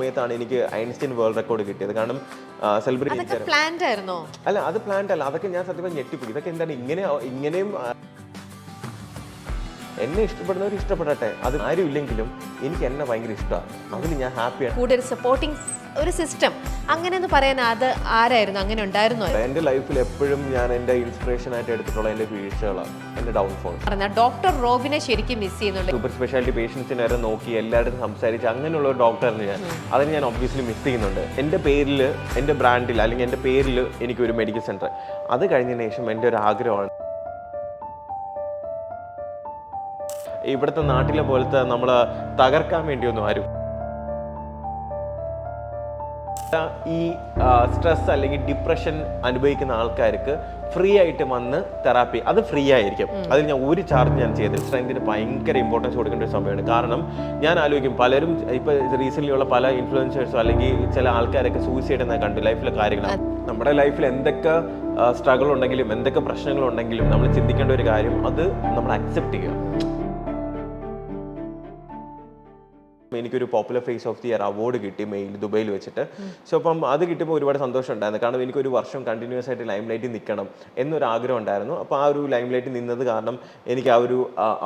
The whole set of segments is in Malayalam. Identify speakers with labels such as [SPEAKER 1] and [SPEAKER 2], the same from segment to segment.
[SPEAKER 1] സമയത്താണ് എനിക്ക് ഐൻസ്റ്റീൻ വേൾഡ് റെക്കോർഡ് കിട്ടിയത്. കാരണം സെലിബ്രിറ്റി അല്ല, അത് പ്ലാൻഡ് അല്ല. അതൊക്കെ ഞാൻ സത്യം ഞെട്ടിപ്പോയി. ഇതൊക്കെ എന്താണ് ഇങ്ങനെയും എന്നെ ഇഷ്ടപ്പെടുന്നവർ ഇഷ്ടപ്പെടട്ടെ, അത് ആരും ഇല്ലെങ്കിലും എനിക്ക് എന്നെ ഭയങ്കര ഇഷ്ടമാണ്. അതിൽ ഞാൻ ഹാപ്പിയാണ്.
[SPEAKER 2] കൂടെ ഒരു സപ്പോർട്ടിംഗ് ഒരു സിസ്റ്റം അങ്ങനെ എന്ന് പറയാൻ അത് ആരായിരുന്നു, അങ്ങനെ ഉണ്ടായിരുന്നു?
[SPEAKER 1] എൻ്റെ ലൈഫിൽ എപ്പോഴും ഞാൻ എൻ്റെ ഇൻസ്പിറേഷൻ ആയിട്ട് എടുത്തിട്ടുള്ള എൻ്റെ വീഴ്ചകളാണ് എൻ്റെ ഡൗൺഫോൾ.
[SPEAKER 2] ഡോക്ടർ റോബിനെ ശരിക്കും മിസ് ചെയ്യുന്നുണ്ട്.
[SPEAKER 1] സൂപ്പർ സ്പെഷ്യാലിറ്റി പേഷ്യൻസിനെ വരെ നോക്കി എല്ലായിടത്തും സംസാരിച്ച് അങ്ങനെയുള്ള ഒരു ഡോക്ടറിന് അതിന് ഞാൻ ഒബ്വിയസ്ലി മിസ് ചെയ്യുന്നുണ്ട്. എൻ്റെ പേരിൽ, എൻ്റെ ബ്രാൻഡിൽ അല്ലെങ്കിൽ എൻ്റെ പേരിൽ എനിക്കൊരു മെഡിക്കൽ സെൻറ്റർ, അത് കഴിഞ്ഞതിന് ശേഷം എൻ്റെ ഒരു ആഗ്രഹമാണ് ഇവിടുത്തെ നാട്ടിലെ പോലത്തെ നമ്മൾ തകർക്കാൻ വേണ്ടിയൊന്നും ആരും ഈ സ്ട്രെസ് അല്ലെങ്കിൽ ഡിപ്രഷൻ അനുഭവിക്കുന്ന ആൾക്കാർക്ക് ഫ്രീ ആയിട്ട് വന്ന് തെറാപ്പി, അത് ഫ്രീ ആയിരിക്കും. അതിൽ ഞാൻ ഒരു ചാർജ് ഞാൻ ചെയ്തില്ല. സ്ട്രെങ്തിന് ഭയങ്കര ഇമ്പോർട്ടൻസ് കൊടുക്കേണ്ട ഒരു സമയമാണ്. കാരണം ഞാൻ ആലോചിക്കും, പലരും ഇപ്പോൾ റീസെൻ്റ്ലി ഉള്ള പല ഇൻഫ്ലുവൻസേഴ്സോ അല്ലെങ്കിൽ ചില ആൾക്കാരൊക്കെ സൂയിസൈഡ് എന്ന കണ്ടു ലൈഫിലെ കാര്യങ്ങൾ. നമ്മുടെ ലൈഫിൽ എന്തൊക്കെ സ്ട്രഗിൾ ഉണ്ടെങ്കിലും എന്തൊക്കെ പ്രശ്നങ്ങളുണ്ടെങ്കിലും നമ്മൾ ചിന്തിക്കേണ്ട ഒരു കാര്യം, അത് നമ്മൾ അക്സെപ്റ്റ് ചെയ്യുക. എനിക്കൊരു popular face of the year award കിട്ടി ദുബൈയിൽ വെച്ചിട്ട്. സോ അപ്പം അത് കിട്ടിയപ്പോൾ ഒരുപാട് സന്തോഷം ഉണ്ടായിരുന്നു. കാരണം എനിക്കൊരു വർഷം കണ്ടിന്യൂസ് ആയിട്ട് ലൈം ലൈറ്റിൽ നിൽക്കണം എന്നൊരു ആഗ്രഹം ഉണ്ടായിരുന്നു. അപ്പോൾ ആ ഒരു ലൈം ലൈറ്റിൽ നിന്നത് കാരണം എനിക്ക് ആ ഒരു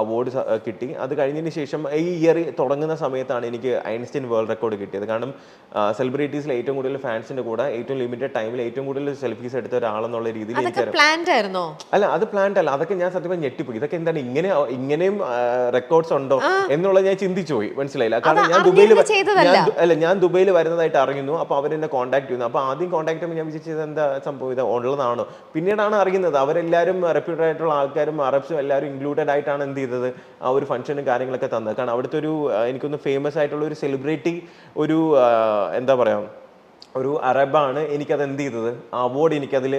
[SPEAKER 1] അവാർഡ് കിട്ടി. അത് കഴിഞ്ഞതിന് ശേഷം ഈ ഇയർ തുടങ്ങുന്ന സമയത്താണ് എനിക്ക് ഐൻസ്റ്റീൻ വേൾഡ് റെക്കോർഡ് കിട്ടിയത്. കാരണം സെലിബ്രിറ്റീസിൽ ഏറ്റവും കൂടുതൽ ഫാൻസിന്റെ കൂടെ ഏറ്റവും ലിമിറ്റഡ് ടൈമിൽ ഏറ്റവും കൂടുതൽ സെൽഫീസ് എടുത്ത ഒരാളെന്നുള്ള രീതിയിൽ
[SPEAKER 2] അല്ല, അത് പ്ലാൻഡ് അല്ല. അതൊക്കെ ഞാൻ സത്യം ഞെട്ടിപ്പോയി. ഇതൊക്കെ എന്താണ് ഇങ്ങനെയും റെക്കോർഡ്സ് ഉണ്ടോ എന്നുള്ളത് ഞാൻ ചിന്തിച്ചു പോയി. മനസ്സിലായില്ല. ഞാൻ ദുബൈയിൽ വരുന്നതായിട്ട് അറിയുന്നു. അപ്പോൾ അവരെന്നെ കോൺടാക്ട് ചെയ്യുന്നു. അപ്പോൾ ആദ്യം കോൺടാക്ട് ചെയ്യുമ്പോൾ ഞാൻ വിചാരിച്ചത് എന്താ സംഭവം, ഇത് ഉള്ളതാണോ? പിന്നീടാണ് അറിയുന്നത് അവരെല്ലാവരും റെപ്യൂട്ടഡ് ആയിട്ടുള്ള ആൾക്കാരും അറബ്സും എല്ലാവരും ഇൻക്ലൂഡഡ് ആയിട്ടാണ് എന്ത് ചെയ്തത്, ആ ഒരു ഫംഗ്ഷനും കാര്യങ്ങളൊക്കെ തന്നത്. കാരണം അവിടുത്തെ ഒരു എനിക്കൊന്ന് ഫേമസ് ആയിട്ടുള്ള ഒരു സെലിബ്രിറ്റി, ഒരു എന്താ പറയുക, ഒരു അറബാണ് എനിക്കത് എന്ത് ചെയ്തത്, ആ അവാർഡ് എനിക്കതിൽ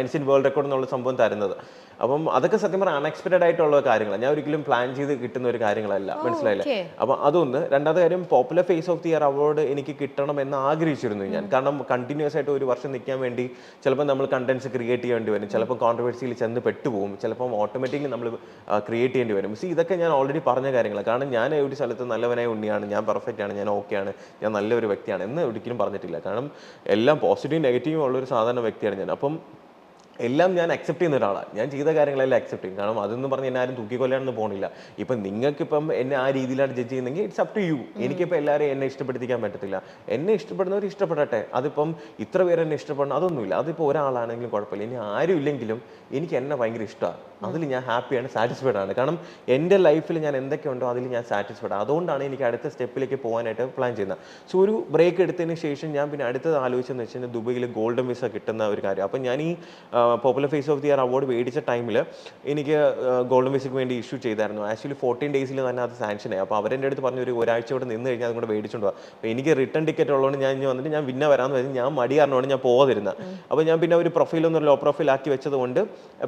[SPEAKER 2] ഐൻസ്റ്റീൻ വേൾഡ് റെക്കോർഡ് എന്നുള്ള സംഭവം തരുന്നത്. അപ്പം അതൊക്കെ സത്യം പറഞ്ഞാൽ അൺഎക്സ്പെക്റ്റഡ് ആയിട്ടുള്ള കാര്യങ്ങളാണ്. ഞാൻ ഒരിക്കലും പ്ലാൻ ചെയ്ത് കിട്ടുന്ന ഒരു കാര്യങ്ങളല്ല. മനസ്സിലായില്ലേ? അപ്പം അതൊന്ന്. രണ്ടാമത്തെ കാര്യം, popular face of the year award എനിക്ക് കിട്ടണം എന്ന് ആഗ്രഹിച്ചിരുന്നു ഞാൻ. കാരണം കണ്ടിന്യൂസ് ആയിട്ട് ഒരു വർഷം നിൽക്കാൻ വേണ്ടി ചിലപ്പോൾ നമ്മൾ കണ്ടന്റ്സ് ക്രിയേറ്റ് ചെയ്യേണ്ടി വരും, ചിലപ്പോൾ കോൺട്രവേഴ്സിയിൽ ചെന്ന് പെട്ടുപോകും, ചിലപ്പം ഓട്ടോമാറ്റിക്കലി നമ്മൾ ക്രിയേറ്റ് ചെയ്യേണ്ടി വരും. ഇതൊക്കെ ഞാൻ ഓൾറെഡി പറഞ്ഞ കാര്യങ്ങളാണ്. കാരണം ഞാൻ ഒരു സ്ഥലത്ത് നല്ലവനായ ഉണ്ണിയാണ്, ഞാൻ പെർഫെക്റ്റ് ആണ്, ഞാൻ ഓക്കെയാണ്, ഞാൻ നല്ലൊരു വ്യക്തിയാണ് എന്ന് ഒരിക്കലും പറഞ്ഞിട്ടില്ല. കാരണം എല്ലാം പോസിറ്റീവും നെഗറ്റീവും ഉള്ളൊരു സാധാരണ വ്യക്തിയാണ് ഞാൻ. അപ്പം എല്ലാം ഞാൻ അക്സെപ്റ്റ് ചെയ്യുന്ന ഒരാളാണ്. ഞാൻ ചെയ്ത കാര്യങ്ങളെല്ലാം അക്സെപ്റ്റ് ചെയ്യും. കാരണം അതൊന്നും പറഞ്ഞ് എന്നെ ആരും തൂക്കിക്കൊല്ലാനൊന്നും പോകണില്ല. ഇപ്പം നിങ്ങൾക്കിപ്പം എന്നെ ആ രീതിയിലാണ് ജഡ്ജ് ചെയ്യുന്നെങ്കിൽ ഇറ്റ്സ് അപ് ടു യു. എനിക്കിപ്പോൾ എല്ലാവരെയും എന്നെ ഇഷ്ടപ്പെടുത്തിക്കാൻ പറ്റത്തില്ല. എന്നെ ഇഷ്ടപ്പെടുന്നവർ ഇഷ്ടപ്പെടട്ടെ. അതിപ്പം ഇത്ര പേര് എന്നെ ഇഷ്ടപ്പെടണം അതൊന്നുമില്ല. അതിപ്പോൾ ഒരാളാണെങ്കിലും കുഴപ്പമില്ല. ഇനി ആരും ഇല്ലെങ്കിലും എനിക്ക് എന്നെ ഭയങ്കര ഇഷ്ടമാണ്. അതിൽ ഞാൻ ഹാപ്പിയാണ്, സാറ്റിസ്ഫൈഡ് ആണ്. കാരണം എൻ്റെ ലൈഫിൽ ഞാൻ എന്തൊക്കെയുണ്ടോ അതിൽ ഞാൻ സാറ്റിസ്ഫൈഡ്. അതുകൊണ്ടാണ് എനിക്ക് അടുത്ത സ്റ്റെപ്പിലേക്ക് പോകാനായിട്ട് പ്ലാൻ ചെയ്യുന്നത്. സോ ഒരു ബ്രേക്ക് എടുത്തതിന് ശേഷം ഞാൻ പിന്നെ അടുത്തത് ആലോചിച്ചെന്ന് വെച്ച് കഴിഞ്ഞാൽ ദുബൈയിൽ ഗോൾഡൻ വിസ കിട്ടുന്ന ഒരു കാര്യം. അപ്പം ഞാൻ ഈ popular face of the year award മേടിച്ച ടൈമിൽ എനിക്ക് ഗോൾഡൻ വിസയ്ക്ക് വേണ്ടി ഇഷ്യൂ ചെയ്തായിരുന്നു. ആക്ച്വലി 14 ഡേയ്സിൽ തന്നെ അത് സാങ്ഷനായി. അപ്പോൾ അവരെൻ്റെ അടുത്ത് പറഞ്ഞ ഒരാഴ്ച ഇവിടെ നിന്ന് കഴിഞ്ഞാൽ അതുകൊണ്ട് മേടിച്ചുകൊണ്ട് പോകാം. അപ്പോൾ എനിക്ക് റിട്ടേൺ ടിക്കറ്റ് ഉള്ളതുകൊണ്ട് ഞാൻ ഇനി വന്നിട്ട് ഞാൻ പിന്നെ വരാമെന്ന് പറഞ്ഞാൽ ഞാൻ മടി കാരണമാണ് ഞാൻ പോകാതിരുന്നത്. അപ്പോൾ ഞാൻ പിന്നെ ഒരു പ്രൊഫൈലൊന്നും ലോ പ്രൊഫൈൽ ആക്കി വെച്ചതുകൊണ്ട്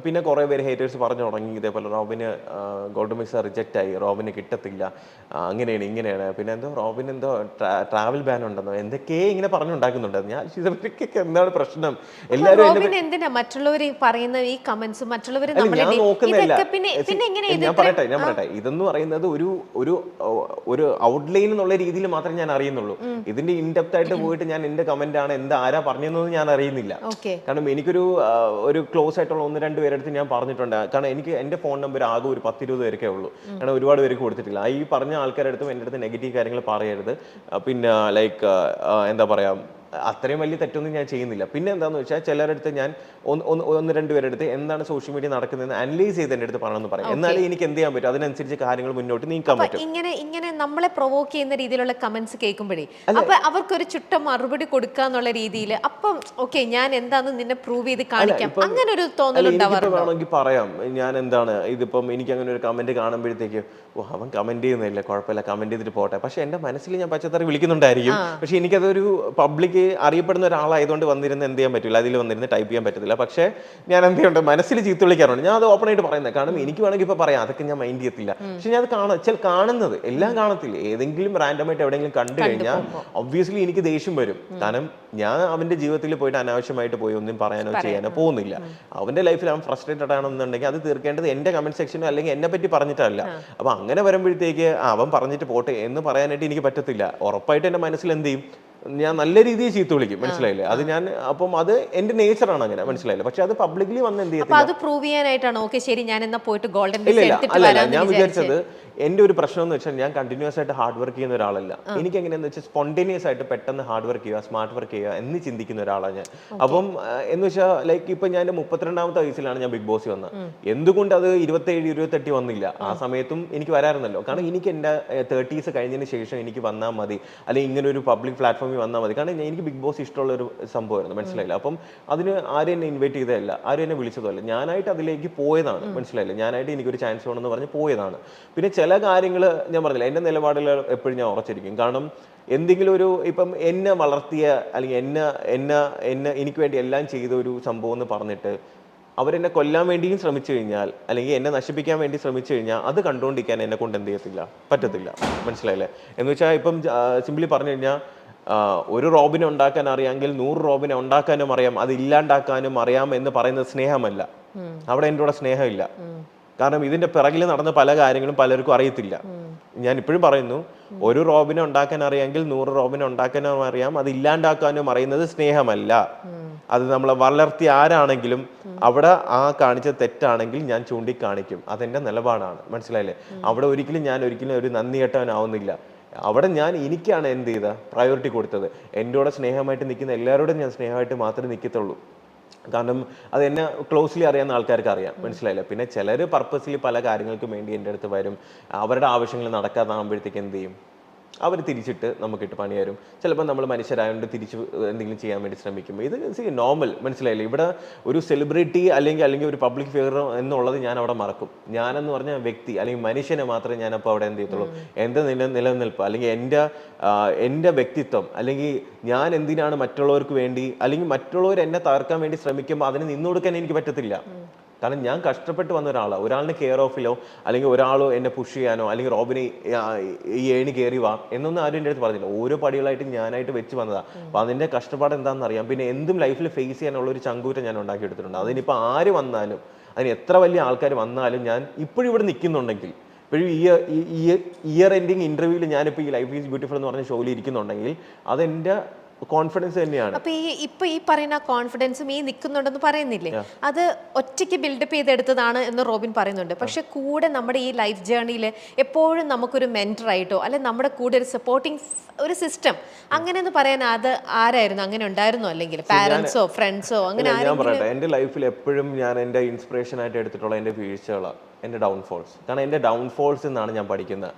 [SPEAKER 2] പിന്നെ കുറേ പേര് ഹേറ്റേഴ്സ് പറഞ്ഞു തുടങ്ങി, ഇതേപോലെ റോബിന് ഗോൾഡൻ വിസ റിജക്റ്റ് ആയി, റോബിന് കിട്ടത്തില്ല, അങ്ങനെയാണ് ഇങ്ങനെയാണ്, പിന്നെ എന്തോ റോബിന് എന്തോ ട്രാവൽ ബാൻ ഉണ്ടെന്നോ എന്തൊക്കെ ഇങ്ങനെ പറഞ്ഞുണ്ടാക്കുന്നുണ്ടായിരുന്നു. ഞാൻ ഇതൊക്കെ എന്താണ് പ്രശ്നം? എല്ലാവരും എന്തിനാ മറ്റുള്ളവർ പറയുന്ന ഈ കമന്റ്സ് മറ്റുള്ളവർ
[SPEAKER 1] ഞാൻ നോക്കുന്നില്ല. ഞാൻ പറയട്ടെ ഇതെന്ന് പറയുന്നത് ഒരു ഔട്ട്ലൈൻ എന്നുള്ള രീതിയിൽ മാത്രമേ ഞാൻ അറിയുന്നുള്ളൂ. ഇതിന്റെ ഇൻഡെപ്ത് ആയിട്ട് പോയിട്ട് ഞാൻ എന്റെ കമന്റ് ആണ് എന്താ ആരാ പറഞ്ഞതെന്ന് ഞാൻ അറിയുന്നില്ല. കാരണം എനിക്കൊരു ക്ലോസ് ആയിട്ടുള്ള 1-2 പേരെടുത്ത് ഞാൻ പറഞ്ഞിട്ടുണ്ട്. കാരണം എനിക്ക് എന്റെ ഫോൺ നമ്പർ ആകെ ഒരു 10-20 പേർക്കേ ഉള്ളൂ. കാരണം ഒരുപാട് പേർക്ക് കൊടുത്തിട്ടില്ല. ഈ പറഞ്ഞ ആൾക്കാരുടെ അടുത്തും എൻ്റെ അടുത്ത് നെഗറ്റീവ് കാര്യങ്ങൾ പറയരുത്. പിന്നെ ലൈക്ക് എന്താ പറയാ, അത്രയും വലിയ തെറ്റൊന്നും ഞാൻ ചെയ്യുന്നില്ല. പിന്നെ എന്താണെന്ന് വെച്ചാൽ ചിലരടുത്ത് ഞാൻ 1-2 പേരെടുത്ത് എന്താണ് സോഷ്യൽ മീഡിയ നടക്കുന്നതെന്ന് അനലൈസ് ചെയ്ത് എൻ്റെ അടുത്ത് പറയണമെന്ന് പറയും. എന്നാലും എനിക്ക് എന്ത് ചെയ്യാൻ പറ്റും, അതിനനുസരിച്ച് കാര്യങ്ങൾ മുന്നോട്ട് നീക്കാൻ പറ്റും.
[SPEAKER 2] ഇങ്ങനെ നമ്മളെ പ്രൊവോക്ക് ചെയ്യുന്ന രീതിയിലുള്ള കമന്റ്സ് കേൾക്കുമ്പോഴേ അപ്പൊ അവർക്കൊരു ചുട്ട മറുപടി കൊടുക്കാന്നുള്ള രീതിയിൽ അപ്പം ഓക്കെ ഞാൻ എന്താന്ന് നിന്നെ പ്രൂവ് ചെയ്ത് കാണിക്കാം, അങ്ങനെ ഒരു തോന്നലുണ്ടാവാറുണ്ടോ?
[SPEAKER 1] വേണമെങ്കിൽ പറയാം ഞാൻ എന്താണ് ഇതിപ്പം എനിക്ക് അങ്ങനെ ഒരു കമന്റ് കാണുമ്പോഴത്തേക്ക് അവൻ കമന്റ് ചെയ്യുന്നില്ല, കുഴപ്പമില്ല, കമന്റ് ചെയ്തിട്ട് പോട്ടെ. പക്ഷെ എൻ്റെ മനസ്സിൽ ഞാൻ പച്ചത്തറി വിളിക്കുന്നുണ്ടായിരിക്കും. പക്ഷെ എനിക്കതൊരു പബ്ലിക്
[SPEAKER 2] എനിക്ക് അറിയപ്പെടുന്ന ഒരാളായതുകൊണ്ട് വന്നിരുന്ന് എന്ത് ചെയ്യാൻ പറ്റില്ല, അതിൽ വന്നിരുന്ന് ടൈപ്പ് ചെയ്യാൻ പറ്റത്തില്ല. പക്ഷേ ഞാൻ എന്ത് ചെയ്യുന്നുണ്ട്, മനസ്സിൽ ചീത്ത വിളിക്കാറുണ്ട്. ഞാൻ അത് ഓപ്പൺ ആയിട്ട് പറയുന്നത്, കാരണം എനിക്ക് വേണമെങ്കിൽ ഇപ്പോൾ പറയാം, അതൊക്കെ ഞാൻ മൈൻഡ് ചെയ്യത്തില്ല. പക്ഷെ ഞാൻ അത് കാണുന്നത് എല്ലാം കാണത്തില്ല, ഏതെങ്കിലും റാൻഡമായിട്ട് എവിടെയെങ്കിലും കണ്ടു കഴിഞ്ഞാൽ ഒബ്വിയസ്ലി എനിക്ക് ദേഷ്യം വരും. കാരണം ഞാൻ അവന്റെ ജീവിതത്തിൽ പോയിട്ട് അനാവശ്യമായിട്ട് പോയി ഒന്നും പറയാനോ ചെയ്യാനോ പോകുന്നില്ല. അവന്റെ ലൈഫിൽ അവൻ ഫ്രസ്ട്രേറ്റഡ് ആണെന്നുണ്ടെങ്കിൽ അത് തീർക്കേണ്ടത് എന്റെ കമന്റ് സെക്ഷനോ അല്ലെങ്കിൽ എന്നെ പറ്റി പറഞ്ഞിട്ടല്ല. അപ്പൊ അങ്ങനെ വരുമ്പോഴത്തേക്ക് അവൻ പറഞ്ഞിട്ട് പോട്ടെ എന്ന് പറയാനായിട്ട് എനിക്ക് പറ്റത്തില്ല. ഉറപ്പായിട്ട് എന്റെ മനസ്സിൽ എന്ത് ചെയ്യും, ഞാൻ നല്ല രീതിയിൽ ചീത്ത വിളിക്കും. മനസ്സിലായില്ലേ? അത് ഞാൻ അപ്പം അത് എന്റെ നേച്ചറാണ് അങ്ങനെ, മനസ്സിലായില്ലേ? പക്ഷെ അത് പബ്ലിക്കലി വന്ന് എന്ത് ചെയ്യത്തില്ല.
[SPEAKER 3] അത് പ്രൂവ് ചെയ്യാനായിട്ടാണ് ഓക്കെ ശരി ഞാൻ എന്നാ പോയിട്ട് ഗോൾഡൻ
[SPEAKER 2] അല്ല, ഞാൻ വിചാരിച്ചത് എന്റെ ഒരു പ്രശ്നം എന്ന് വെച്ചാൽ ഞാൻ കണ്ടിന്യൂസ് ആയിട്ട് ഹാർഡ് വർക്ക് ചെയ്യുന്ന ഒരാളല്ല. എനിക്ക് എങ്ങനെയാന്ന് വെച്ചാൽ സ്പോണ്ടേനിയസ് ആയിട്ട് പെട്ടെന്ന് ഹാർഡ് വർക്ക് ചെയ്യുക, സ്മാർട്ട് വർക്ക് ചെയ്യുക എന്ന് ചിന്തിക്കുന്ന ഒരാളാണ് ഞാൻ. അപ്പം എന്ന് വെച്ചാൽ ലൈക്ക് ഇപ്പൊ ഞാൻ 32ാമത്തെ വയസ്സിലാണ് ഞാൻ ബിഗ് ബോസ് വന്നത്. എന്തുകൊണ്ട് അത് 27, 28 വന്നില്ല? ആ സമയത്തും എനിക്ക് വരാറുണ്ടല്ലോ. കാരണം എനിക്ക് എന്റെ 30s കഴിഞ്ഞതിന് ശേഷം എനിക്ക് വന്നാൽ മതി, അല്ലെങ്കിൽ ഇങ്ങനെ ഒരു പബ്ലിക് പ്ലാറ്റ്ഫോമിൽ വന്നാൽ മതി. കാരണം എനിക്ക് ബിഗ് ബോസ് ഇഷ്ടമുള്ള ഒരു സംഭവമായിരുന്നു, മനസ്സിലായില്ല? അപ്പം അതിന് ആരും എന്നെ ഇൻവൈറ്റ് ചെയ്തതല്ല, ആരും എന്നെ വിളിച്ചതല്ല, ഞാനായിട്ട് അതിലേക്ക് പോയതാണ്. മനസ്സിലായില്ല? ഞാനായിട്ട് എനിക്കൊരു ചാൻസ് വേണമെന്ന് പറഞ്ഞ് പോയതാണ്. പിന്നെ ചില കാര്യങ്ങൾ ഞാൻ പറഞ്ഞില്ല, എൻ്റെ നിലപാടിൽ എപ്പോഴും ഞാൻ ഉറച്ചിരിക്കും. കാരണം എന്തെങ്കിലും ഒരു ഇപ്പം എന്നെ വളർത്തിയ അല്ലെങ്കിൽ എന്നെ എനിക്ക് വേണ്ടി എല്ലാം ചെയ്ത ഒരു സംഭവം എന്ന് പറഞ്ഞിട്ട് അവരെന്നെ കൊല്ലാൻ വേണ്ടിയും ശ്രമിച്ചു കഴിഞ്ഞാൽ, അല്ലെങ്കിൽ എന്നെ നശിപ്പിക്കാൻ വേണ്ടി ശ്രമിച്ചു കഴിഞ്ഞാൽ, അത് കണ്ടുകൊണ്ടിരിക്കാൻ എന്നെ കൊണ്ട് എന്ത് ചെയ്യത്തില്ല, പറ്റത്തില്ല. മനസ്സിലായില്ലേ? എന്ന് വെച്ചാൽ ഇപ്പം സിംപ്ലി പറഞ്ഞു കഴിഞ്ഞാൽ ഒരു റോബിനെ ഉണ്ടാക്കാൻ അറിയാമെങ്കിൽ 100 റോബിനെ ഉണ്ടാക്കാനും അറിയാം, അത് ഇല്ലാണ്ടാക്കാനും അറിയാം എന്ന് പറയുന്നത് സ്നേഹമല്ല. അവിടെ എൻ്റെ കൂടെ സ്നേഹമില്ല. കാരണം ഇതിന്റെ പിറകിൽ നടന്ന പല കാര്യങ്ങളും പലർക്കും അറിയത്തില്ല. ഞാൻ ഇപ്പോഴും പറയുന്നു, ഒരു റോബിനെ ഉണ്ടാക്കാൻ അറിയാമെങ്കിൽ 100 റോബിനെ ഉണ്ടാക്കാനും അറിയാം, അത് ഇല്ലാണ്ടാക്കാനും അറിയുന്നത് സ്നേഹമല്ല. അത് നമ്മളെ വളർത്തിയ ആരാണെങ്കിലും അവിടെ ആ കാണിച്ച തെറ്റാണെങ്കിൽ ഞാൻ ചൂണ്ടിക്കാണിക്കും. അതെന്റെ നിലപാടാണ്. മനസ്സിലായില്ലേ? അവിടെ ഞാൻ ഒരിക്കലും ഒരു നന്ദി കെട്ടവനാവുന്നില്ല. അവിടെ ഞാൻ എനിക്കാണ് എന്ത് ചെയ്ത പ്രയോറിറ്റി കൊടുത്തത്. എൻ്റെ കൂടെ സ്നേഹമായിട്ട് നിൽക്കുന്ന എല്ലാവരോടും ഞാൻ സ്നേഹമായിട്ട് മാത്രമേ നിൽക്കത്തുള്ളൂ. കാരണം അത് എന്നെ ക്ലോസ്ലി അറിയാവുന്ന ആൾക്കാർക്ക് അറിയാം. മനസ്സിലായില്ല? പിന്നെ ചിലർ പർപ്പസ്ലി പല കാര്യങ്ങൾക്കും വേണ്ടി എൻ്റെ അടുത്ത് വരും. അവരുടെ ആവശ്യങ്ങൾ നടക്കാതാകുമ്പോഴത്തേക്ക് എന്ത് ചെയ്യും, അവർ തിരിച്ചിട്ട് നമുക്കിട്ട് പണി തരും. ചിലപ്പോൾ നമ്മൾ മനുഷ്യരായതുകൊണ്ട് തിരിച്ച് എന്തെങ്കിലും ചെയ്യാൻ വേണ്ടി ശ്രമിക്കും. ഇത് നോർമൽ. മനസ്സിലായില്ലേ? ഇവിടെ ഒരു സെലിബ്രിറ്റി അല്ലെങ്കിൽ ഒരു പബ്ലിക് ഫിഗർ എന്നുള്ളത് ഞാൻ അവിടെ മറക്കും. ഞാനെന്ന് പറഞ്ഞ വ്യക്തി അല്ലെങ്കിൽ മനുഷ്യനെ മാത്രമേ ഞാനപ്പോൾ അവിടെ എന്ത് ചെയ്യത്തുള്ളൂ. എൻ്റെ നിലനിൽപ്പ് അല്ലെങ്കിൽ എൻ്റെ വ്യക്തിത്വം, അല്ലെങ്കിൽ ഞാൻ എന്തിനാണ് മറ്റുള്ളവർക്ക് വേണ്ടി, അല്ലെങ്കിൽ മറ്റുള്ളവർ എന്നെ തകർക്കാൻ വേണ്ടി ശ്രമിക്കുമ്പോൾ അതിന് നിന്നു കൊടുക്കാൻ എനിക്ക് പറ്റത്തില്ല. കാരണം ഞാൻ കഷ്ടപ്പെട്ട് വന്ന ഒരാളിനെ കെയർ ഓഫിലോ അല്ലെങ്കിൽ ഒരാളോ എന്നെ പുഷ് ചെയ്യാനോ അല്ലെങ്കിൽ റോബിനെ ഈ ഏണി കയറി വാ എന്നൊന്നും ആരും എൻ്റെ അടുത്ത് പറഞ്ഞില്ല. ഓരോ പടികളായിട്ട് ഞാനായിട്ട് വെച്ച് വന്നതാണ്. അപ്പോൾ അതിൻ്റെ കഷ്ടപ്പാട് എന്താണെന്ന് അറിയാം. പിന്നെ എന്തും ലൈഫിൽ ഫേസ് ചെയ്യാനുള്ള ഒരു ചങ്കൂറ്റം ഞാൻ ഉണ്ടാക്കിയെടുത്തിട്ടുണ്ട്. അതിനിപ്പോൾ ആര് വന്നാലും, അതിന് എത്ര വലിയ ആൾക്കാർ വന്നാലും, ഞാൻ ഇപ്പോഴും ഇവിടെ നിൽക്കുന്നുണ്ടെങ്കിൽ, ഇപ്പോഴും ഇയർ എൻഡിങ് ഇന്റർവ്യൂവിൽ ഞാനിപ്പോൾ ഈ ലൈഫ് ഈസ് ബ്യൂട്ടിഫുൾ എന്ന് പറഞ്ഞ ഷോയിൽ ഇരിക്കുന്നുണ്ടെങ്കിൽ അതെൻ്റെ കോൺഫിഡൻസ് തന്നെയാണ്.
[SPEAKER 3] അപ്പൊ ഇപ്പൊ ഈ പറയുന്ന കോൺഫിഡൻസും ഈ നിൽക്കുന്നുണ്ടെന്ന് പറയുന്നില്ലേ, അത് ഒറ്റയ്ക്ക് ബിൽഡപ്പ് ചെയ്തെടുത്തതാണ് എന്ന് റോബിൻ പറയുന്നുണ്ട്. പക്ഷെ കൂടെ നമ്മുടെ ഈ ലൈഫ് ജേർണിയിൽ എപ്പോഴും നമുക്കൊരു മെന്ററായിട്ടോ അല്ലെ നമ്മുടെ കൂടെ ഒരു സപ്പോർട്ടിങ് ഒരു സിസ്റ്റം അങ്ങനെ എന്ന് പറയാൻ അത് ആരായിരുന്നു? അങ്ങനെ ഉണ്ടായിരുന്നോ? അല്ലെങ്കിൽ പാരന്റ്സോ ഫ്രണ്ട്സോ അങ്ങനെ?
[SPEAKER 2] ഞാൻ പറയട്ടെ, എൻ്റെ ലൈഫിൽ എപ്പോഴും ഞാൻ എൻ്റെ ഇൻസ്പിറേഷൻ ആയിട്ട് എടുത്തിട്ടുള്ള എൻ്റെ വീഴ്ചകളാണ് എൻ്റെ ഡൗൺഫോൾസ്. കാരണം എൻ്റെ ഡൗൺഫോൾസ് എന്നാണ് ഞാൻ പഠിക്കുന്നത്.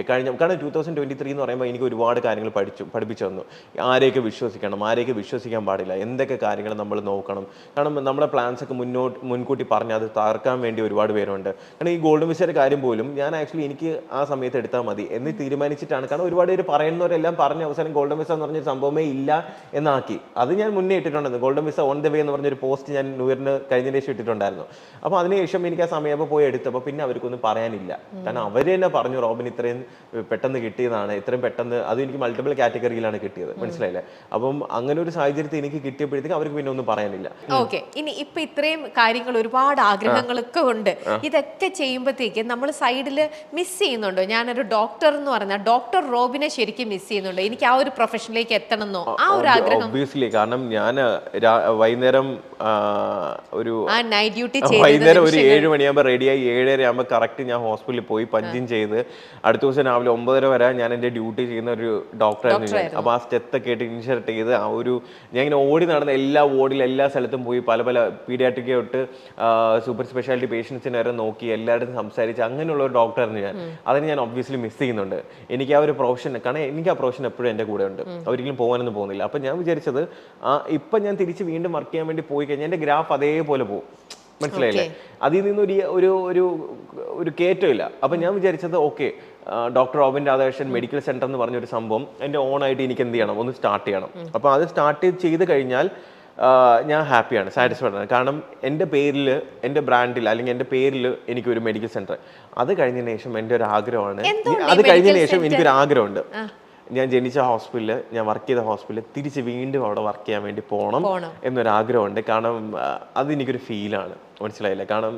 [SPEAKER 2] കാരണം 2023 എന്ന് പറയുമ്പോൾ എനിക്ക് ഒരുപാട് കാര്യങ്ങൾ പഠിപ്പിച്ചു തന്നു. ആരെയൊക്കെ വിശ്വസിക്കണം, ആരെയൊക്കെ വിശ്വസിക്കാൻ പാടില്ല, എന്തൊക്കെ കാര്യങ്ങൾ നമ്മൾ നോക്കണം. കാരണം നമ്മുടെ പ്ലാൻസ് ഒക്കെ മുൻകൂട്ടി പറഞ്ഞ് അത് തകർക്കാൻ വേണ്ടി ഒരുപാട് പേരുണ്ട്. കാരണം ഈ ഗോൾഡൻ വിസയുടെ കാര്യം പോലും ഞാൻ ആക്ച്വലി എനിക്ക് ആ സമയത്ത് എടുത്താൽ മതി എന്ന് തീരുമാനിച്ചിട്ടാണ്. കാരണം ഒരുപാട് പേര് പറയുന്നവരെല്ലാം പറഞ്ഞ അവസാനം ഗോൾഡൻ വിസ എന്ന് പറഞ്ഞൊരു സംഭവമേ ഇല്ല എന്നാക്കി. അത് ഞാൻ മുന്നേ ഇട്ടിട്ടുണ്ടായിരുന്നു. Golden visa on the way എന്ന് പറഞ്ഞൊരു പോസ്റ്റ് ഞാൻ ന്യൂ ഇയറിന് കഴിഞ്ഞ ശേഷം ഇട്ടിട്ടുണ്ടായിരുന്നു. അപ്പോൾ അതിനുശേഷം എനിക്ക് ആ സമയപ്പോൾ പോയി എടുത്തപ്പോൾ പിന്നെ അവർക്കൊന്നും പറയാനില്ല. കാരണം അവർ തന്നെ പറഞ്ഞു, റോബിൻ ഇത്രയും പെട്ടെന്ന് കിട്ടിയതാണ്, ഇത്രയും പെട്ടെന്ന്, അത് എനിക്ക് മൾട്ടിപ്പിൾ കാറ്റഗറിയിലാണ് കിട്ടിയത്. മനസ്സിലായില്ലേ? അപ്പം അങ്ങനെ ഒരു സാഹചര്യത്തിൽ എനിക്ക് കിട്ടിയപ്പോഴത്തേക്ക് അവർക്ക് പിന്നെ ഒന്നും പറയാനില്ല.
[SPEAKER 3] ഓക്കെ, ഇനി ഇപ്പൊ ഇത്രയും കാര്യങ്ങൾ, ഒരുപാട് ആഗ്രഹങ്ങളൊക്കെ ഉണ്ട്. ഇതൊക്കെ ചെയ്യുമ്പോഴത്തേക്ക് നമ്മൾ സൈഡിൽ മിസ് ചെയ്യുന്നുണ്ടോ? ഞാനൊരു ഡോക്ടർ എന്ന് പറഞ്ഞാൽ ഡോക്ടർ റോബിനെ ശരിക്കും മിസ് ചെയ്യുന്നുണ്ടോ? എനിക്ക് ആ ഒരു പ്രൊഫഷനിലേക്ക് എത്തണമെന്നോ ആ ഒരു ആഗ്രഹം?
[SPEAKER 2] ഒബ്വിയസ്ലി. കാരണം ഞാൻ വൈകുന്നേരം ഒരു
[SPEAKER 3] നൈറ്റ് ഡ്യൂട്ടി
[SPEAKER 2] വൈകുന്നേരം ഒരു 7 മണിയാകുമ്പോൾ റെഡിയായി 7:30 ആകുമ്പോൾ കറക്റ്റ് ഞാൻ ഹോസ്പിറ്റലിൽ പോയി പഞ്ചിങ് ചെയ്ത് അടുത്ത ദിവസം രാവിലെ 9:30 വരെ ഞാൻ എൻ്റെ ഡ്യൂട്ടി ചെയ്യുന്ന ഒരു ഡോക്ടറായിരുന്നു ഞാൻ. അപ്പോൾ ആ സ്റ്റെത്തൊക്കെ ആയിട്ട് ഇൻഷർട്ട് ചെയ്ത് ഞാൻ ഇങ്ങനെ ഓടി നടന്ന എല്ലാ വാർഡിലും എല്ലാ സ്ഥലത്തും പോയി പല പീഡിയാട്രിക് തൊട്ട് സൂപ്പർ സ്പെഷ്യാലിറ്റി പേഷ്യൻസിനെ വരെ നോക്കി എല്ലായിടത്തും സംസാരിച്ച് അങ്ങനെയുള്ള ഒരു ഡോക്ടറായിരുന്നു ഞാൻ. അതിന് ഞാൻ ഒബ്വിയസ്ലി മിസ് ചെയ്യുന്നുണ്ട്. എനിക്ക് ആ ഒരു പ്രൊഫഷൻ, കാരണം എനിക്ക് ആ പ്രൊഫഷൻ എപ്പോഴും എൻ്റെ കൂടെ ഉണ്ട്, ഒരിക്കലും പോകാനൊന്നും പോകുന്നില്ല. അപ്പം ഞാൻ വിചാരിച്ചത് ഇപ്പം ഞാൻ തിരിച്ച് വീണ്ടും വർക്ക് ചെയ്യാൻ വേണ്ടി പോയി കഴിഞ്ഞാൽ എൻ്റെ ഗ്രാഫ് അതേപോലെ പോകും. മനസ്സിലായില്ലേ? അതിൽ നിന്ന് ഒരു കയറ്റമില്ല. അപ്പൊ ഞാൻ വിചാരിച്ചത് okay, doctor Robin Radhakrishnan medical centre എന്ന് പറഞ്ഞൊരു സംഭവം എൻ്റെ ഓണായിട്ട് എനിക്ക് എന്ത് ചെയ്യണം, ഒന്ന് സ്റ്റാർട്ട് ചെയ്യണം. അപ്പോൾ അത് സ്റ്റാർട്ട് ചെയ്ത് കഴിഞ്ഞാൽ ഞാൻ ഹാപ്പിയാണ്, സാറ്റിസ്ഫൈഡ് ആണ്. കാരണം എൻ്റെ പേരിൽ, എൻ്റെ ബ്രാൻഡിൽ അല്ലെങ്കിൽ എൻ്റെ പേരിൽ എനിക്കൊരു മെഡിക്കൽ സെന്റർ. അത് കഴിഞ്ഞതിന് ശേഷം എൻ്റെ ഒരു ആഗ്രഹമാണ്, അത് കഴിഞ്ഞതിന് ശേഷം എനിക്കൊരു ആഗ്രഹമുണ്ട്, ഞാൻ ജനിച്ച ഹോസ്പിറ്റലിൽ, ഞാൻ വർക്ക് ചെയ്ത ഹോസ്പിറ്റലിൽ തിരിച്ച് വീണ്ടും അവിടെ വർക്ക് ചെയ്യാൻ വേണ്ടി പോകണം എന്നൊരാഗ്രഹമുണ്ട്. കാരണം അതെനിക്കൊരു ഫീലാണ്, മനസ്സിലായില്ല? കാരണം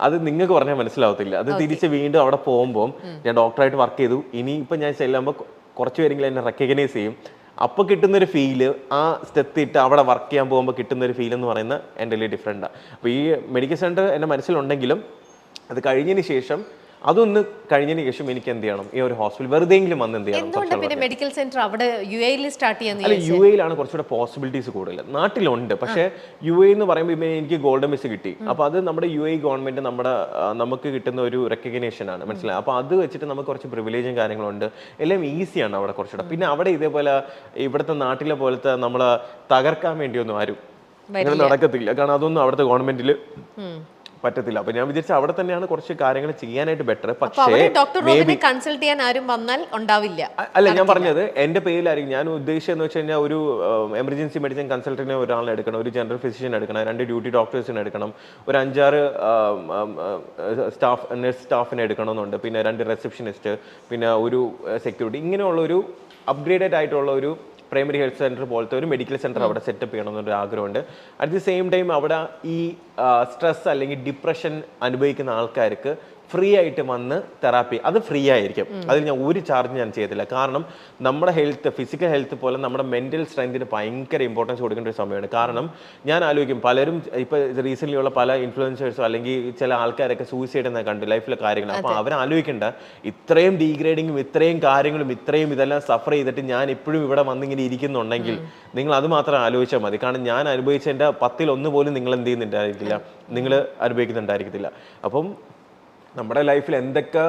[SPEAKER 2] അത് നിങ്ങൾക്ക് പറഞ്ഞാൽ മനസ്സിലാവത്തില്ല. അത് തിരിച്ച് വീണ്ടും അവിടെ പോകുമ്പോൾ ഞാൻ ഡോക്ടറായിട്ട് വർക്ക് ചെയ്തു, ഇനി ഇപ്പം ഞാൻ ചെല്ലുമ്പോൾ കുറച്ച് പേരെങ്കിലും എന്നെ റെക്കഗ്നൈസ് ചെയ്യും. അപ്പോൾ കിട്ടുന്നൊരു ഫീല്, ആ സ്റ്റെത്തിട്ട് അവിടെ വർക്ക് ചെയ്യാൻ പോകുമ്പോൾ കിട്ടുന്നൊരു ഫീൽ എന്ന് പറയുന്നത് എൻ്റെ ഡിഫറെൻറ്റാണ്. അപ്പോൾ ഈ മെഡിക്കൽ സെൻറ്റർ എൻ്റെ മനസ്സിലുണ്ടെങ്കിലും അത് കഴിഞ്ഞതിന് ശേഷം, അതൊന്ന് കഴിഞ്ഞതിന് ശേഷം എനിക്ക് എന്ത് ചെയ്യണം, ഈ ഒരു ഹോസ്പിറ്റൽ വെറുതെയെങ്കിലും വന്ന് എന്ത് ചെയ്യണം.
[SPEAKER 3] മെഡിക്കൽ സെന്റർ അവിടെ UAE സ്റ്റാർട്ട് ചെയ്യാൻ?
[SPEAKER 2] അല്ല, UAE കുറച്ചുകൂടെ പോസിബിലിറ്റീസ് കൂടുതൽ. നാട്ടിലുണ്ട്, പക്ഷേ UAE എന്ന് പറയുമ്പോൾ എനിക്ക് ഗോൾഡൻ വിസ കിട്ടി. അപ്പോൾ അത് നമ്മുടെ UAE ഗവൺമെന്റ് നമുക്ക് കിട്ടുന്ന ഒരു റെക്കഗ്നേഷൻ ആണ്, മനസ്സിലായി? അപ്പോൾ അത് വെച്ചിട്ട് നമുക്ക് കുറച്ച് പ്രിവിലേജും കാര്യങ്ങളുണ്ട്, എല്ലാം ഈസിയാണ് അവിടെ കുറച്ചുകൂടെ. പിന്നെ അവിടെ ഇതേപോലെ ഇവിടുത്തെ നാട്ടിലെ പോലത്തെ നമ്മളെ തകർക്കാൻ വേണ്ടിയൊന്നും ആരും നടക്കത്തില്ല. കാരണം അതൊന്നും അവിടുത്തെ ഗവൺമെന്റിൽ പറ്റത്തില്ല. അപ്പൊ ഞാൻ വിചാരിച്ച അവിടെ തന്നെയാണ് കുറച്ച് കാര്യങ്ങൾ ചെയ്യാനായിട്ട് ബെറ്റർ. പക്ഷേ
[SPEAKER 3] കൺസൾട്ട് ചെയ്യാൻ ആരും വന്നാൽ ഉണ്ടാവില്ല.
[SPEAKER 2] അല്ല, ഞാൻ പറഞ്ഞത് എന്റെ പേരിലായിരിക്കും. ഞാൻ ഉദ്ദേശിച്ചെന്ന് വെച്ച് കഴിഞ്ഞാൽ ഒരു എമർജൻസി മെഡിസിൻ കൺസൾട്ടന്റിനെ ഒരാളെ എടുക്കണം, ഒരു ജനറൽ ഫിസിഷ്യൻ എടുക്കണം, 2 ഡ്യൂട്ടി ഡോക്ടേഴ്സിനെ എടുക്കണം, ഒരു 5-6 നഴ്സ് സ്റ്റാഫിനെ എടുക്കണമെന്നുണ്ട്, പിന്നെ 2 റിസപ്ഷനിസ്റ്റ്, പിന്നെ ഒരു സെക്യൂരിറ്റി. ഇങ്ങനെയുള്ള ഒരു അപ്ഗ്രേഡഡ് ആയിട്ടുള്ള ഒരു പ്രൈമറി ഹെൽത്ത് സെന്റർ പോലത്തെ ഒരു മെഡിക്കൽ സെന്റർ അവിടെ സെറ്റപ്പ് ചെയ്യണമെന്നൊരു ആഗ്രഹമുണ്ട്. അറ്റ് ദി സെയിം ടൈം അവിടെ ഈ സ്ട്രെസ് അല്ലെങ്കിൽ ഡിപ്രഷൻ അനുഭവിക്കുന്ന ആൾക്കാർക്ക് ഫ്രീ ആയിട്ട് വന്ന് തെറാപ്പി, അത് ഫ്രീ ആയിരിക്കും. അതിൽ ഞാൻ ഒരു ചാർജ് ഞാൻ ചെയ്തില്ല. കാരണം നമ്മുടെ ഹെൽത്ത്, ഫിസിക്കൽ ഹെൽത്ത് പോലെ നമ്മുടെ മെന്റൽ സ്ട്രെങ്തിന് ഭയങ്കര ഇമ്പോർട്ടൻസ് കൊടുക്കേണ്ട ഒരു സമയമാണ്. കാരണം ഞാൻ ആലോചിക്കും, പലരും ഇപ്പോൾ റീസെൻ്റ്ലി ഉള്ള പല ഇൻഫ്ലുവൻസേഴ്സോ അല്ലെങ്കിൽ ചില ആൾക്കാരൊക്കെ സൂയിസൈഡ് എന്നൊക്കെ കണ്ടു ലൈഫിലെ കാര്യങ്ങൾ. അപ്പോൾ അവർ ആലോചിക്കേണ്ട, ഇത്രയും ഡീഗ്രേഡിങ്ങും ഇത്രയും കാര്യങ്ങളും ഇത്രയും ഇതെല്ലാം സഫർ ചെയ്തിട്ട് ഞാൻ ഇപ്പോഴും ഇവിടെ വന്നിങ്ങനെ ഇരിക്കുന്നുണ്ടെങ്കിൽ നിങ്ങൾ അത് മാത്രം ആലോചിച്ചാൽ മതി. കാരണം ഞാൻ അനുഭവിച്ചതിൻ്റെ 10-1 പോലും നിങ്ങൾ എന്ത് ചെയ്യുന്നുണ്ടായിരിക്കില്ല, നിങ്ങൾ അനുഭവിക്കുന്നുണ്ടായിരിക്കത്തില്ല. അപ്പം നമ്മുടെ ലൈഫിൽ എന്തൊക്കെ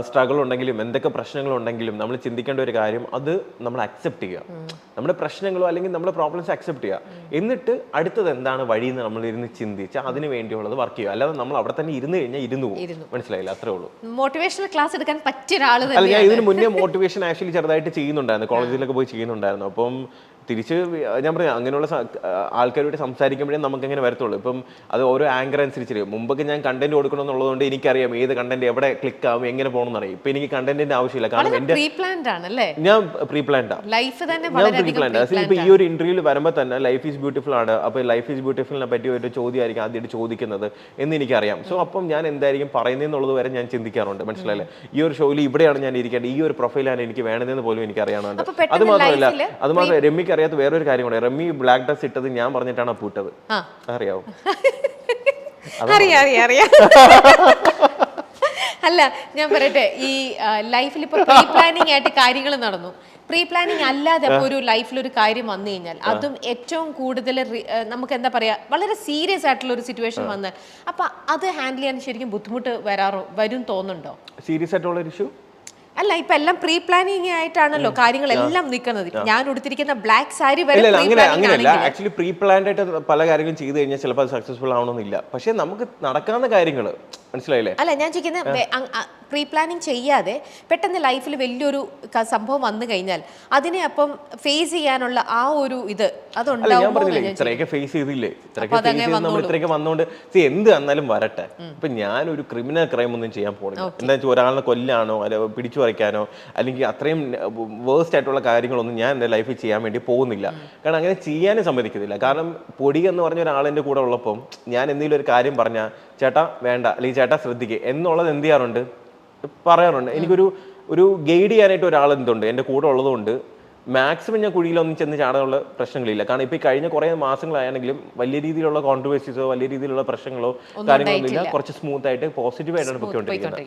[SPEAKER 2] സ്ട്രഗിൾ ഉണ്ടെങ്കിലും എന്തൊക്കെ പ്രശ്നങ്ങളുണ്ടെങ്കിലും നമ്മൾ ചിന്തിക്കേണ്ട ഒരു കാര്യം, അത് നമ്മൾ അക്സെപ്റ്റ് ചെയ്യുക. നമ്മുടെ പ്രശ്നങ്ങളോ അല്ലെങ്കിൽ നമ്മുടെ പ്രോബ്ലംസ് അക്സെപ്റ്റ് ചെയ്യുക. എന്നിട്ട് അടുത്തത് എന്താണ് വഴിയെന്ന് നമ്മൾ ഇരുന്ന് ചിന്തിച്ച് അതിന് വേണ്ടിയുള്ളത് വർക്ക് ചെയ്യുക. അല്ലാതെ നമ്മൾ അവിടെ തന്നെ ഇരുന്ന് കഴിഞ്ഞാൽ ഇരുന്നു പോകും. മനസ്സിലായില്ല? അത്രേ ഉള്ളൂ.
[SPEAKER 3] മോട്ടിവേഷണൽ ക്ലാസ് എടുക്കാൻ പറ്റിയ ഒരാൾ.
[SPEAKER 2] അല്ല, ഞാൻ ഇതിന് മുന്നേ മോട്ടിവേഷൻ ആക്ച്വലി ചെറുതായിട്ട് ചെയ്യുന്നുണ്ടായിരുന്നു, കോളേജിലൊക്കെ പോയി ചെയ്യുന്നുണ്ടായിരുന്നു. അപ്പം തിരിച്ച് ഞാൻ പറയാം, അങ്ങനെയുള്ള ആൾക്കാരോട് സംസാരിക്കുമ്പോഴേ നമുക്ക് അങ്ങനെ വരത്തുള്ളൂ. ഇപ്പം അത് ഓരോ ആങ്കർ അനുസരിച്ച്. മുമ്പൊക്കെ ഞാൻ കണ്ടന്റ് കൊടുക്കണമെന്നുള്ളതുകൊണ്ട് എനിക്കറിയാം ഏത് കണ്ടന്റ് എവിടെ ക്ലിക്ക് ആവും, എങ്ങനെ പോകണമെന്ന് അറിയാം. ഇപ്പൊ എനിക്ക് കണ്ടന്റിന്റെ ആവശ്യമില്ല. കാരണം എന്റെ ഞാൻ പ്രീ പ്ലാൻഡാ. ഇപ്പൊ ഈ ഒരു ഇന്റർവ്യൂവിൽ വരുമ്പോൾ തന്നെ ലൈഫ് ഈസ് ബ്യൂട്ടിഫുൾ ആണ്. അപ്പൊ ലൈഫ് ഈസ് ബ്യൂട്ടിഫുളിനെ പറ്റി ഒരു ചോദ്യമായിരിക്കും ആദ്യമായിട്ട് ചോദിക്കുന്നത് എന്ന് എനിക്കറിയാം. സോ അപ്പം ഞാൻ എന്തായിരിക്കും പറയുന്നതെന്നുള്ളത് വരെ ഞാൻ ചിന്തിക്കാറുണ്ട്. മനസ്സിലായില്ലേ? ഈ ഒരു ഷോയിൽ ഇവിടെയാണ് ഞാൻ ഇരിക്കേണ്ടത്, ഈ ഒരു പ്രൊഫൈലാണ് എനിക്ക് വേണ്ടതെന്ന് പോലും എനിക്ക് അറിയാനുണ്ട്. അത് മാത്രമല്ല രമ്യക്ക് അറിയാത്ത വേറൊരു കാര്യം കൂടെ, റമ്മി ബ്ലാക്ക് ഡ്രസ് ഇട്ടത് ഞാൻ പറഞ്ഞിട്ടാണ് അപ്പൂ ഇട്ടത്. അറിയാവോ?
[SPEAKER 3] അല്ല, ഞാൻ പറയട്ടെ, ഈ ലൈഫിൽ ഇപ്പൊ പ്രീ പ്ലാനിങ് ആയിട്ട് കാര്യങ്ങൾ നടന്നു. പ്രീ പ്ലാനിങ് അല്ലാതെ ഒരു ലൈഫിൽ ഒരു കാര്യം വന്നു കഴിഞ്ഞാൽ, അതും ഏറ്റവും കൂടുതൽ നമുക്ക് എന്താ പറയാ, വളരെ സീരിയസ് ആയിട്ടുള്ള ഒരു സിറ്റുവേഷൻ വന്നാൽ, അപ്പൊ അത് ഹാൻഡിൽ ചെയ്യാൻ ശരിക്കും ബുദ്ധിമുട്ട് വരും തോന്നുന്നുണ്ടോ?
[SPEAKER 2] സീരിയസ് ആയിട്ടുള്ള ഒരു ഇഷ്യൂ
[SPEAKER 3] അല്ല, ഇപ്പൊ എല്ലാം പ്രീ പ്ലാനിങ് ആയിട്ടാണല്ലോ കാര്യങ്ങളെല്ലാം നിൽക്കുന്നത്. ഞാൻ ഉടുത്തിരിക്കുന്ന ബ്ലാക്ക് സാരി വരെ
[SPEAKER 2] അങ്ങനെയല്ല. ആക്ച്വലി പ്രീ പ്ലാൻഡ് ആയിട്ട് പല കാര്യങ്ങളും ചെയ്തു കഴിഞ്ഞാൽ ചിലപ്പോൾ അത് സക്സസ്ഫുൾ ആവണമെന്നില്ല. പക്ഷെ നമുക്ക് നടക്കാവുന്ന കാര്യങ്ങൾ, മനസ്സിലായില്ലേ?
[SPEAKER 3] അല്ല, ഞാൻ ചോദിക്കുന്നത് പ്രീ പ്ലാനിങ് ചെയ്യാതെ പെട്ടെന്ന് ലൈഫിൽ വലിയൊരു സംഭവം വന്നു കഴിഞ്ഞാൽ അതിനെ അപ്പം ഫേസ് ചെയ്യാനുള്ള ആ ഒരു ഇത് അതുണ്ടാവുമോ?
[SPEAKER 2] ഇത്രയൊക്കെ ഫേസ് ചെയ്തില്ലേ, ഇത്രയൊക്കെ വന്നോണ്ട് എന്ത് വന്നാലും വരട്ടെ. ഇപ്പൊ ഞാനൊരു ക്രിമിനൽ ക്രൈം ഒന്നും ചെയ്യാൻ പോകുന്നില്ല. എന്താ വെച്ചാൽ ഒരാളെ കൊല്ലാനോ അല്ല പിടിച്ചു പറിക്കാനോ അല്ലെങ്കിൽ അത്രയും വേഴ്സ്റ്റ് ആയിട്ടുള്ള കാര്യങ്ങളൊന്നും ഞാൻ എൻ്റെ ലൈഫിൽ ചെയ്യാൻ വേണ്ടി പോകുന്നില്ല. കാരണം അങ്ങനെ ചെയ്യാനും സമ്മതിക്കുന്നില്ല. കാരണം പൊടി എന്ന് പറഞ്ഞ ഒരാളെൻ്റെ കൂടെ ഉള്ളപ്പം ഞാൻ എന്തെങ്കിലും ഒരു കാര്യം പറഞ്ഞാൽ ചേട്ടാ വേണ്ട അല്ലെങ്കിൽ ചേട്ടാ ശ്രദ്ധിക്കുക എന്നുള്ളത് എന്ത് ചെയ്യാറുണ്ട്, പറയാറുണ്ട്. എനിക്കൊരു ഗൈഡ് ചെയ്യാനായിട്ട് ഒരാൾ എന്തുണ്ട് എൻ്റെ കൂടെ ഉള്ളതുകൊണ്ട് മാക്സിമം ഞാൻ കുഴിയിലൊന്നും ചെന്ന് ചാടാനുള്ള പ്രശ്നങ്ങളില്ല. കാരണം ഇപ്പൊ കഴിഞ്ഞ കുറെ മാസങ്ങളാണെങ്കിലും വലിയ രീതിയിലുള്ള കോൺട്രവേഴ്സീസോ വലിയ രീതിയിലുള്ള പ്രശ്നങ്ങളോ കാര്യങ്ങളൊന്നും ഇല്ല. കുറച്ച് സ്മൂത്ത് ആയിട്ട് പോസിറ്റീവ് ആയിട്ടാണ് പൊയ്ക്കൊണ്ടിരിക്കുന്നത്.